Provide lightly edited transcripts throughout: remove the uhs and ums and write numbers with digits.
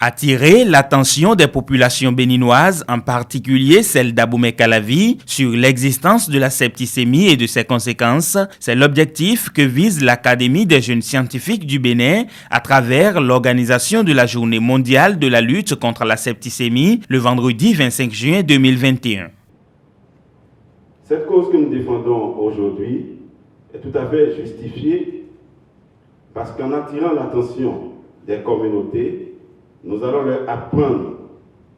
Attirer l'attention des populations béninoises, en particulier celle d'Abomey-Calavi, sur l'existence de la septicémie et de ses conséquences, c'est l'objectif que vise l'Académie des jeunes scientifiques du Bénin à travers l'organisation de la Journée mondiale de la lutte contre la septicémie le vendredi 25 juin 2021. Cette cause que nous défendons aujourd'hui est tout à fait justifiée parce qu'en attirant l'attention des communautés, nous allons leur apprendre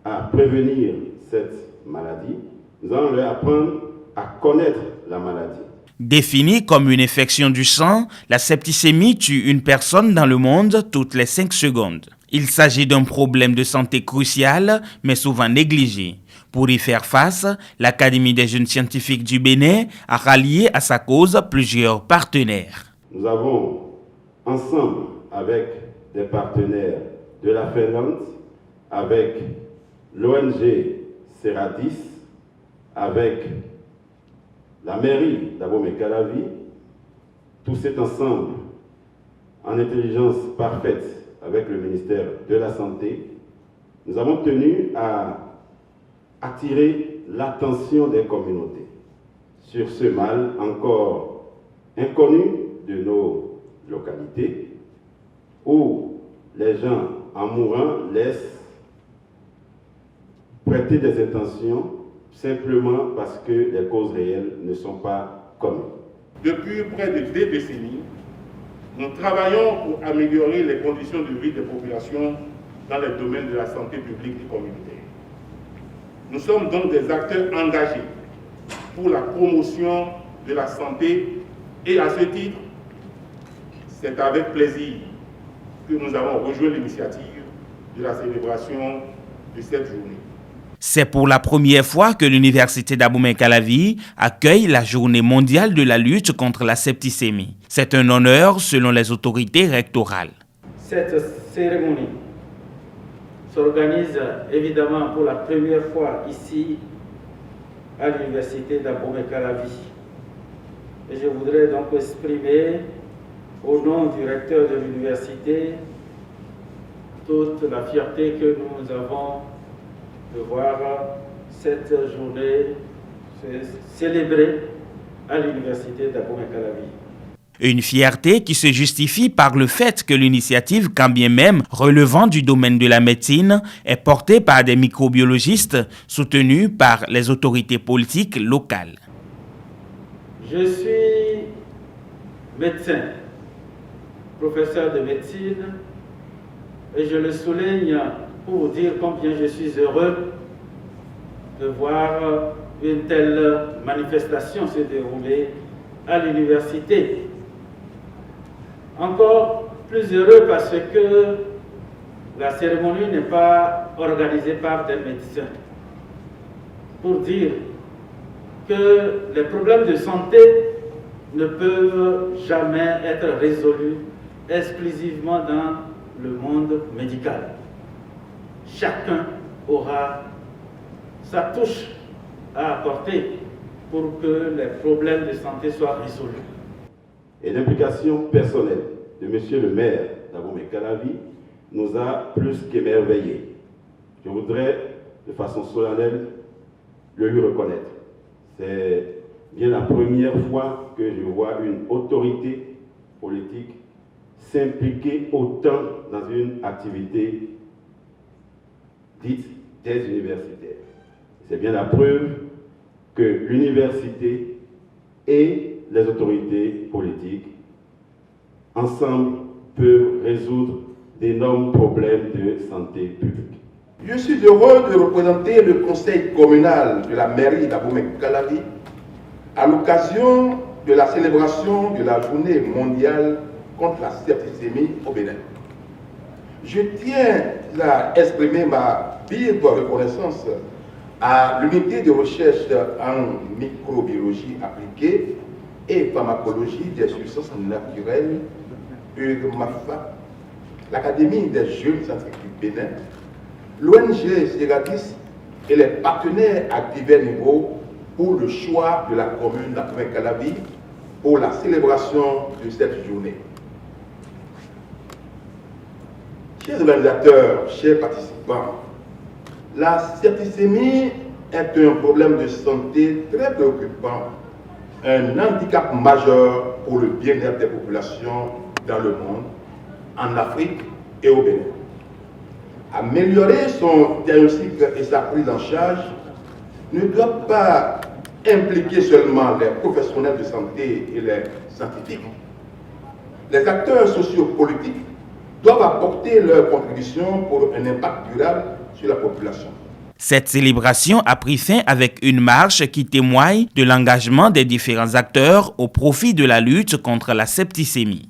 à prévenir cette maladie. Nous allons leur apprendre à connaître la maladie. Définie comme une infection du sang, la septicémie tue une personne dans le monde toutes les 5 secondes. Il s'agit d'un problème de santé crucial, mais souvent négligé. Pour y faire face, l'Académie des jeunes scientifiques du Bénin a rallié à sa cause plusieurs partenaires. Nous avons, ensemble avec des partenaires de la Finlande, avec l'ONG Seradis, avec la mairie d'Abomey-Calavi, tous cet ensemble en intelligence parfaite avec le ministère de la Santé, nous avons tenu à attirer l'attention des communautés sur ce mal encore inconnu de nos localités, où les gens, en mourant, laissent prêter des intentions simplement parce que les causes réelles ne sont pas connues. Depuis près de 2 décennies, nous travaillons pour améliorer les conditions de vie des populations dans les domaines de la santé publique et communautaire. Nous sommes donc des acteurs engagés pour la promotion de la santé et à ce titre, c'est avec plaisir que nous avons rejoint l'initiative de la célébration de cette journée. C'est pour la première fois que l'Université d'Abomey-Calavi accueille la Journée mondiale de la lutte contre la septicémie. C'est un honneur selon les autorités rectorales. Cette cérémonie s'organise évidemment pour la première fois ici à l'Université d'Abomey-Calavi. Et je voudrais donc exprimer au nom du recteur de l'université toute la fierté que nous avons de voir cette journée célébrée à l'université d'Abomey-Calavi. Une fierté qui se justifie par le fait que l'initiative, quand bien même relevant du domaine de la médecine, est portée par des microbiologistes soutenus par les autorités politiques locales. Je suis médecin, professeur de médecine, et je le souligne pour dire combien je suis heureux de voir une telle manifestation se dérouler à l'université. Encore plus heureux parce que la cérémonie n'est pas organisée par des médecins. Pour dire que les problèmes de santé ne peuvent jamais être résolus exclusivement dans le monde médical. Chacun aura sa touche à apporter pour que les problèmes de santé soient résolus. Et l'implication personnelle de M. le maire d'Abomey-Calavi nous a plus qu'émerveillés. Je voudrais, de façon solennelle, le lui reconnaître. C'est bien la première fois que je vois une autorité politique s'impliquer autant dans une activité dite des universitaires. C'est bien la preuve que l'université et les autorités politiques, ensemble, peuvent résoudre d'énormes problèmes de santé publique. Je suis heureux de représenter le conseil communal de la mairie d'Abomey-Calavi à l'occasion de la célébration de la journée mondiale contre la septicémie au Bénin. Je tiens à exprimer ma vive reconnaissance à l'unité de recherche en microbiologie appliquée et pharmacologie des substances naturelles, URMAFA, l'Académie des jeunes scientifiques du Bénin, l'ONG Seradis et les partenaires à divers niveaux pour le choix de la commune d'Abomey-Calavi pour la célébration de cette journée. Chers organisateurs, chers participants, la septicémie est un problème de santé très préoccupant, un handicap majeur pour le bien-être des populations dans le monde, en Afrique et au Bénin. Améliorer son diagnostic et sa prise en charge ne doit pas impliquer seulement les professionnels de santé et les scientifiques. Les acteurs sociopolitiques doivent apporter leur contribution pour un impact durable sur la population. Cette célébration a pris fin avec une marche qui témoigne de l'engagement des différents acteurs au profit de la lutte contre la septicémie.